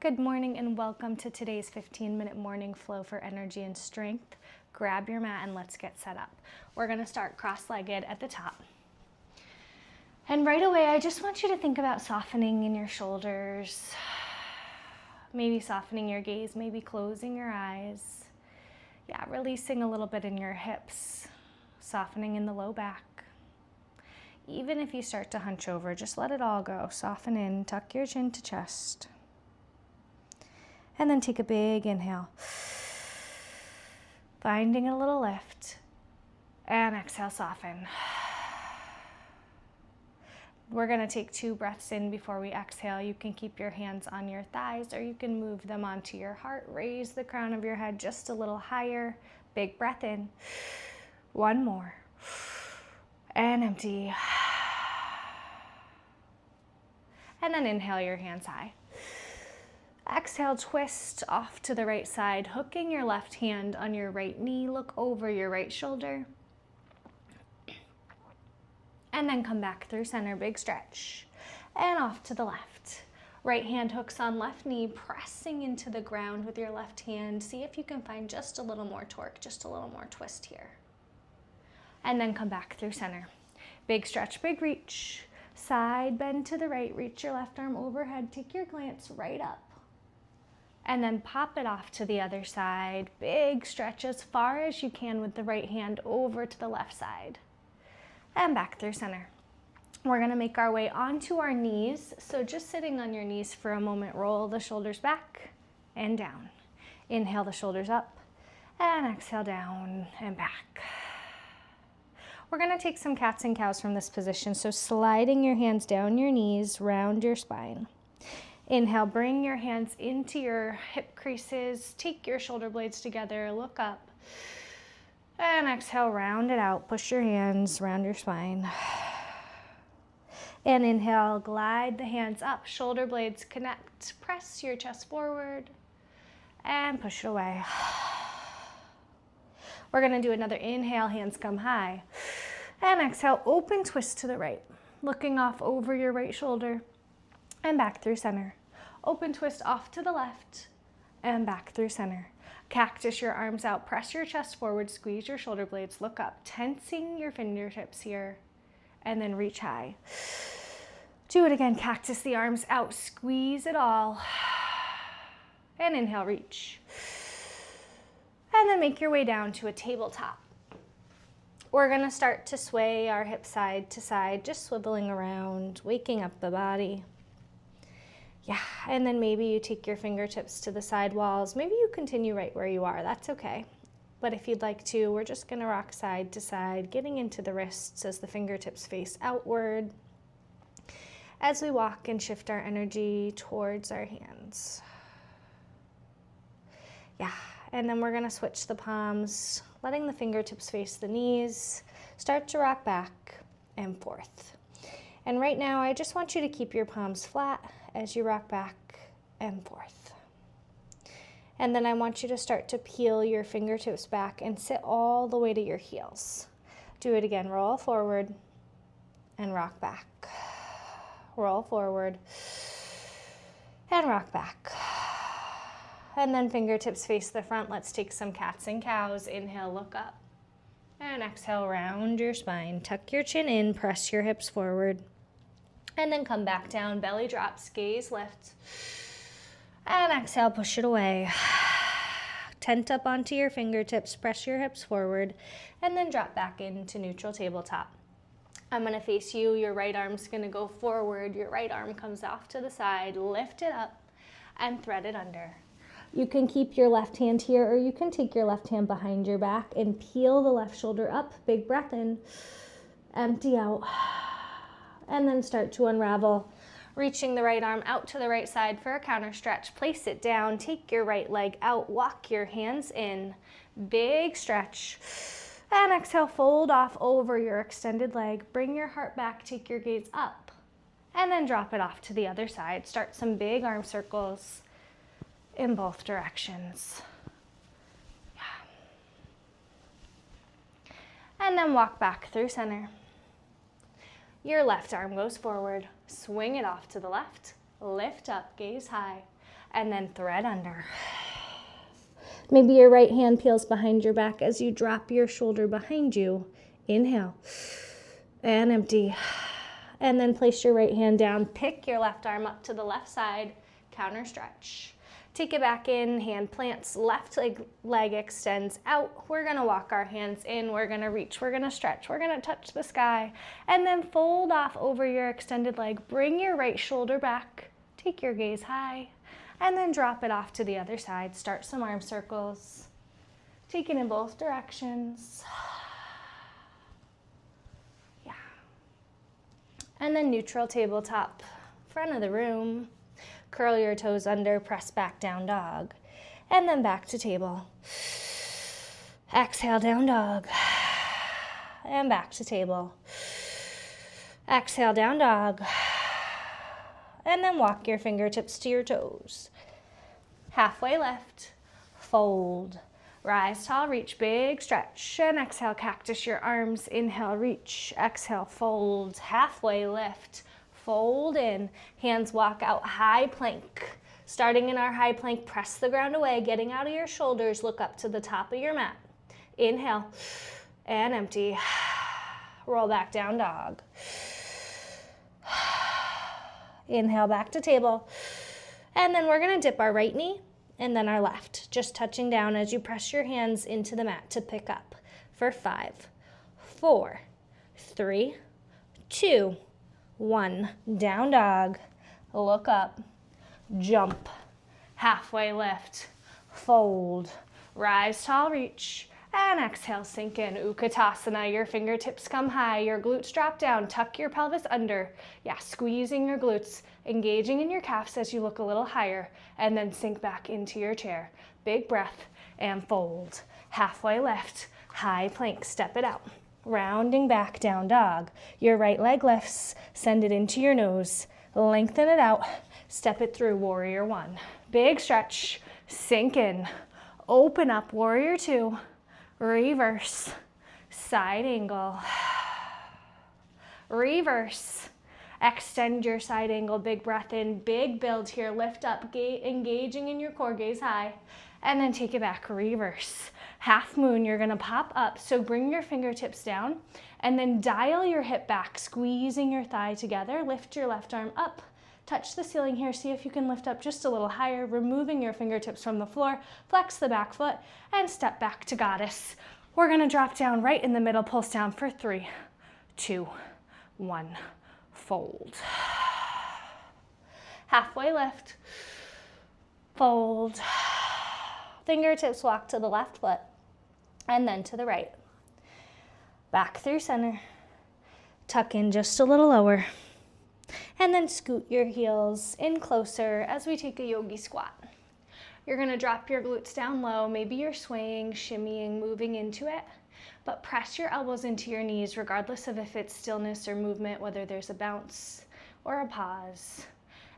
Good morning and welcome to today's 15-minute morning flow for energy and strength. Grab your mat and let's get set up. We're going to start cross-legged at the top. And right away, I just want you to think about softening in your shoulders, maybe softening your gaze, maybe closing your eyes. Yeah, releasing a little bit in your hips, softening in the low back. Even if you start to hunch over, just let it all go. Soften in, tuck your chin to chest. And then take a big inhale. Finding a little lift. And exhale, soften. We're going to take 2 breaths in before we exhale. You can keep your hands on your thighs or you can move them onto your heart. Raise the crown of your head just a little higher. Big breath in. 1 more. And empty. And then inhale your hands high. Exhale, twist off to the right side, hooking your left hand on your right knee. Look over your right shoulder. And then come back through center, big stretch. And off to the left. Right hand hooks on left knee, pressing into the ground with your left hand. See if you can find just a little more torque, just a little more twist here. And then come back through center. Big stretch, big reach. Side bend to the right, reach your left arm overhead, take your glance right up. And then pop it off to the other side. Big stretch as far as you can with the right hand over to the left side. And back through center. We're gonna make our way onto our knees. So just sitting on your knees for a moment, roll the shoulders back and down. Inhale the shoulders up and exhale down and back. We're gonna take some cats and cows from this position. So sliding your hands down your knees, round your spine. Inhale, bring your hands into your hip creases, take your shoulder blades together, look up. And exhale, round it out, push your hands around your spine. And inhale, glide the hands up, shoulder blades connect, press your chest forward, and push it away. We're gonna do another inhale, hands come high. And exhale, open twist to the right, looking off over your right shoulder. And back through center. Open twist off to the left and back through center. Cactus your arms out, press your chest forward, squeeze your shoulder blades, look up, tensing your fingertips here, and then reach high. Do it again, cactus the arms out, squeeze it all, and inhale, reach. And then make your way down to a tabletop. We're gonna start to sway our hips side to side, just swiveling around, waking up the body. Yeah, and then maybe you take your fingertips to the side walls. Maybe you continue right where you are, that's okay. But if you'd like to, we're just gonna rock side to side, getting into the wrists as the fingertips face outward, as we walk and shift our energy towards our hands. Yeah, and then we're gonna switch the palms, letting the fingertips face the knees, start to rock back and forth. And right now, I just want you to keep your palms flat as you rock back and forth. And then I want you to start to peel your fingertips back and sit all the way to your heels. Do it again, roll forward and rock back. Roll forward and rock back. And then fingertips face the front. Let's take some cats and cows. Inhale, look up. And exhale, round your spine. Tuck your chin in, press your hips forward. And then come back down, belly drops, gaze lift. And exhale, push it away. Tent up onto your fingertips, press your hips forward, and then drop back into neutral tabletop. I'm gonna face you, your right arm's gonna go forward, your right arm comes off to the side, lift it up, and thread it under. You can keep your left hand here, or you can take your left hand behind your back and peel the left shoulder up, big breath in, empty out. And then start to unravel, reaching the right arm out to the right side for a counter stretch. Place it down, take your right leg out, walk your hands in, big stretch. And exhale, fold off over your extended leg. Bring your heart back, take your gaze up, and then drop it off to the other side. Start some big arm circles in both directions. Yeah. And then walk back through center. Your left arm goes forward, swing it off to the left, lift up, gaze high. and then thread under. Maybe your right hand peels behind your back as you drop your shoulder behind you. Inhale and empty. And then place your right hand down. Pick your left arm up to the left side. Counter stretch. Take it back in, hand plants, left leg extends out. We're gonna walk our hands in, we're gonna reach, we're gonna stretch, we're gonna touch the sky, and then fold off over your extended leg. Bring your right shoulder back, take your gaze high, and then drop it off to the other side. Start some arm circles. Take it in both directions. Yeah. And then neutral tabletop, front of the room. Curl your toes under, press back, down dog. And then back to table. Exhale, down dog. And back to table. Exhale, down dog. And then walk your fingertips to your toes. Halfway lift, fold. Rise tall, reach, big stretch. And exhale, cactus your arms. Inhale, reach. Exhale, fold. Halfway lift. Fold in, hands walk out, high plank. Starting in our high plank, press the ground away, getting out of your shoulders, look up to the top of your mat. Inhale and empty. Roll back, down dog. Inhale, back to table. And then we're gonna dip our right knee and then our left, just touching down as you press your hands into the mat to pick up for 5, 4, 3, 2, 1, down dog, look up, jump, halfway lift, fold, rise tall, reach, and exhale, sink in, Utkatasana. Your fingertips come high, your glutes drop down, tuck your pelvis under. Yeah, squeezing your glutes, engaging in your calves as you look a little higher, and then sink back into your chair. Big breath and fold. Halfway lift, high plank, step it out. Rounding back, down dog. Your right leg lifts, send it into your nose. Lengthen it out, step it through, warrior 1. Big stretch, sink in. Open up, warrior 2. Reverse, side angle. Reverse, extend your side angle, big breath in, big build here, lift up, engaging in your core, gaze high, and then take it back, reverse. Half moon, you're gonna pop up, so bring your fingertips down, and then dial your hip back, squeezing your thigh together, lift your left arm up, touch the ceiling here, see if you can lift up just a little higher, removing your fingertips from the floor, flex the back foot, and step back to goddess. We're gonna drop down right in the middle, pulse down for 3, 2, 1, fold. Halfway lift, fold. Fingertips walk to the left foot, and then to the right. Back through center, tuck in just a little lower, and then scoot your heels in closer as we take a yogi squat. You're gonna drop your glutes down low, maybe you're swaying, shimmying, moving into it, but press your elbows into your knees regardless of if it's stillness or movement, whether there's a bounce or a pause,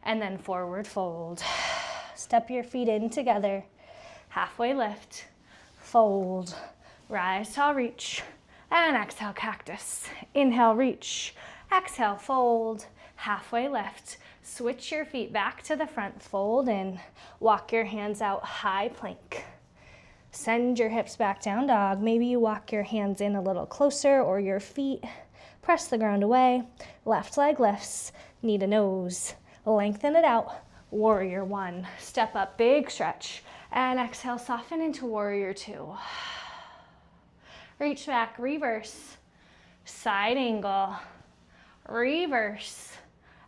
and then forward fold. Step your feet in together, halfway lift, fold, rise tall, reach, and exhale, cactus. Inhale, reach, exhale, fold, halfway lift. Switch your feet back to the front, fold in, walk your hands out, high plank. Send your hips back, down dog. Maybe you walk your hands in a little closer or your feet. Press the ground away, left leg lifts, knee to nose. Lengthen it out, warrior 1. Step up, big stretch, and exhale, soften into warrior 2. Reach back, reverse, side angle, reverse,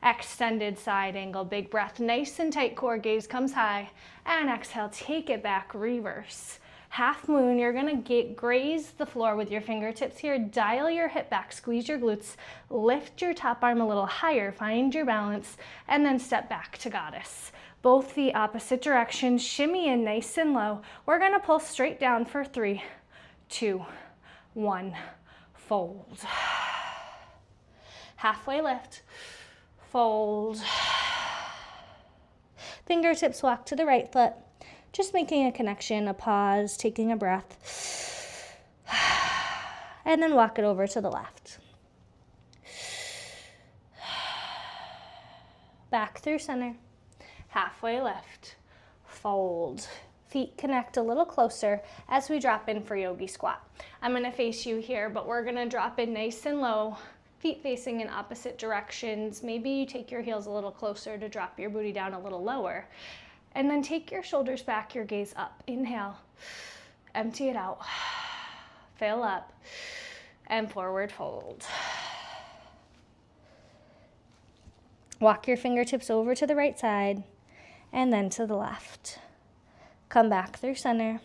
extended side angle, big breath, nice and tight core, gaze comes high, and exhale, take it back, reverse. Half moon, you're gonna graze the floor with your fingertips here, dial your hip back, squeeze your glutes, lift your top arm a little higher, find your balance, and then step back to goddess. Both feet opposite direction, shimmy in nice and low. We're gonna pull straight down for 3, 2, 1, fold. Halfway lift, fold. Fingertips walk to the right foot, just making a connection, a pause, taking a breath. And then walk it over to the left. Back through center, halfway lift, fold. Feet connect a little closer as we drop in for yogi squat. I'm gonna face you here, but we're gonna drop in nice and low, feet facing in opposite directions. Maybe you take your heels a little closer to drop your booty down a little lower. And then take your shoulders back, your gaze up. Inhale, empty it out, fill up, and forward fold. Walk your fingertips over to the right side and then to the left. Come back through center,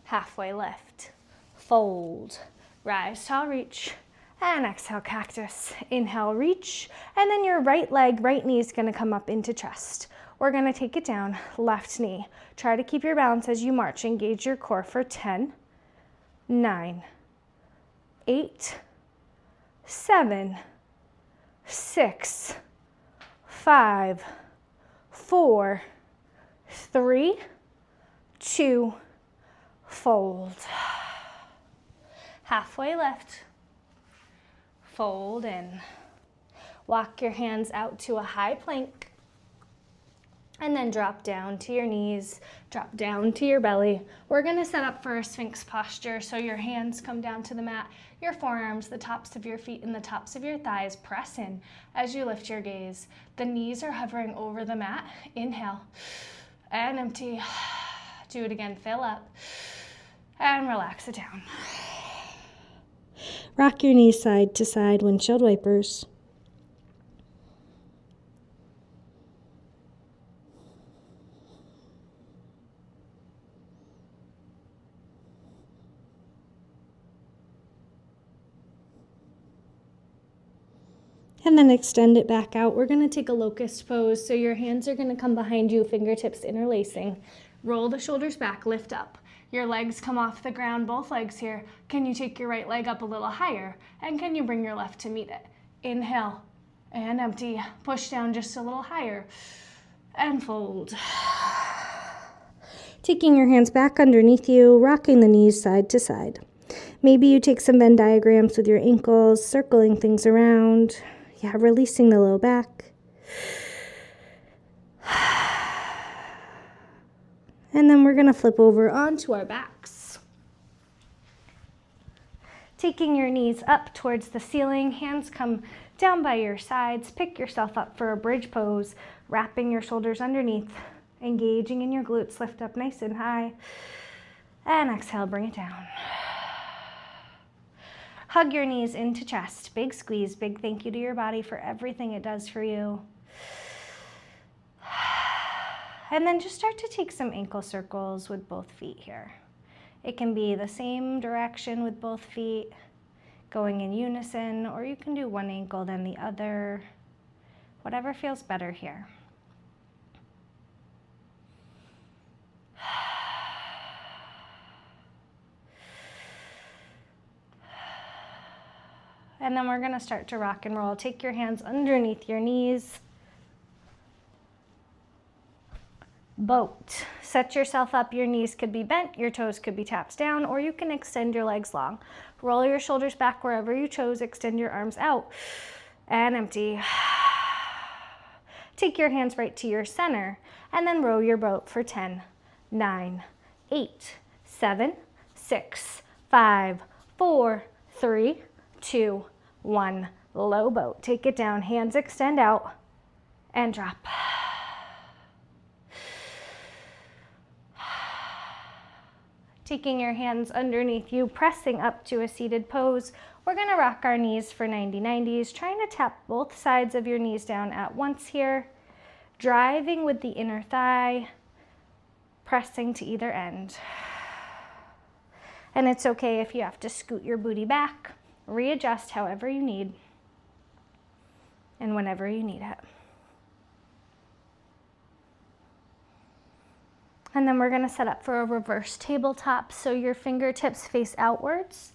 halfway lift, fold, rise, tall, reach, and exhale, cactus. Inhale, reach, and then your right leg, right knee is gonna come up into chest. We're gonna take it down, left knee. Try to keep your balance as you march. Engage your core for 10, 9, 8, 7, 6, 5, 4, 3, 2, fold. Halfway lift, fold in. Walk your hands out to a high plank, and then drop down to your knees, drop down to your belly. We're gonna set up for a Sphinx posture, so your hands come down to the mat, your forearms, the tops of your feet, and the tops of your thighs press in as you lift your gaze. The knees are hovering over the mat. Inhale, and empty. Do it again, fill up, and relax it down. Rock your knees side to side, windshield wipers. And then extend it back out. We're gonna take a locust pose. So your hands are gonna come behind you, fingertips interlacing. Roll the shoulders back, lift up. Your legs come off the ground, both legs here. Can you take your right leg up a little higher? And can you bring your left to meet it? Inhale and empty. Push down just a little higher and fold. Taking your hands back underneath you, rocking the knees side to side. Maybe you take some Venn diagrams with your ankles, circling things around. Yeah, releasing the low back. And then we're gonna flip over onto our backs. Taking your knees up towards the ceiling, hands come down by your sides. Pick yourself up for a bridge pose, wrapping your shoulders underneath, engaging in your glutes, lift up nice and high. And exhale, bring it down. Hug your knees into chest, big squeeze, big thank you to your body for everything it does for you. And then just start to take some ankle circles with both feet here. It can be the same direction with both feet, going in unison, or you can do one ankle then the other, whatever feels better here. And then we're gonna start to rock and roll. Take your hands underneath your knees. Boat. Set yourself up. Your knees could be bent, your toes could be taps down, or you can extend your legs long. Roll your shoulders back wherever you chose. Extend your arms out and empty. Take your hands right to your center and then row your boat for 10, 9, 8, 7, 6, 5, 4, 3, 2, 1. Low boat. Take it down. Hands extend out and drop. Taking your hands underneath you, pressing up to a seated pose. We're gonna rock our knees for 90-90s, trying to tap both sides of your knees down at once here, driving with the inner thigh, pressing to either end. And it's okay if you have to scoot your booty back, readjust however you need, and whenever you need it. And then we're gonna set up for a reverse tabletop. So your fingertips face outwards,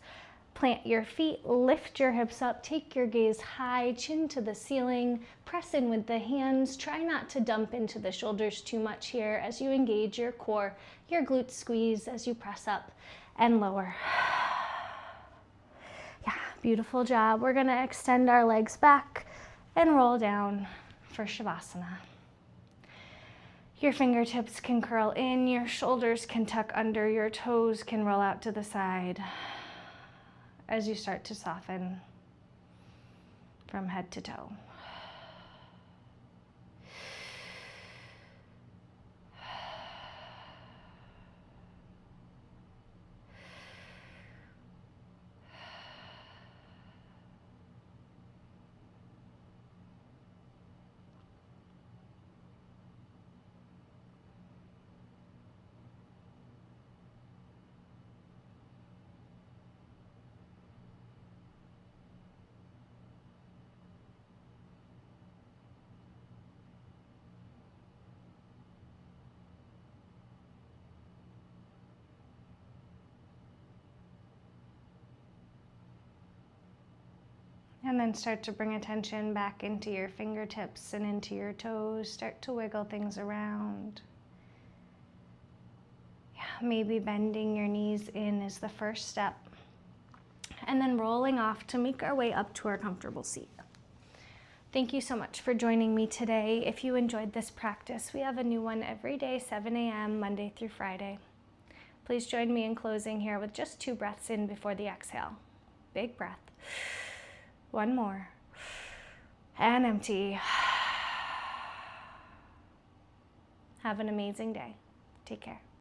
plant your feet, lift your hips up, take your gaze high, chin to the ceiling, press in with the hands. Try not to dump into the shoulders too much here as you engage your core, your glutes squeeze as you press up and lower. Yeah, beautiful job. We're gonna extend our legs back and roll down for Savasana. Your fingertips can curl in, your shoulders can tuck under, your toes can roll out to the side as you start to soften from head to toe. And then start to bring attention back into your fingertips and into your toes. Start to wiggle things around. Yeah, maybe bending your knees in is the first step. And then rolling off to make our way up to our comfortable seat. Thank you so much for joining me today. If you enjoyed this practice, we have a new one every day, 7 a.m., Monday through Friday. Please join me in closing here with just 2 breaths in before the exhale. Big breath. 1 more. And empty. Have an amazing day. Take care.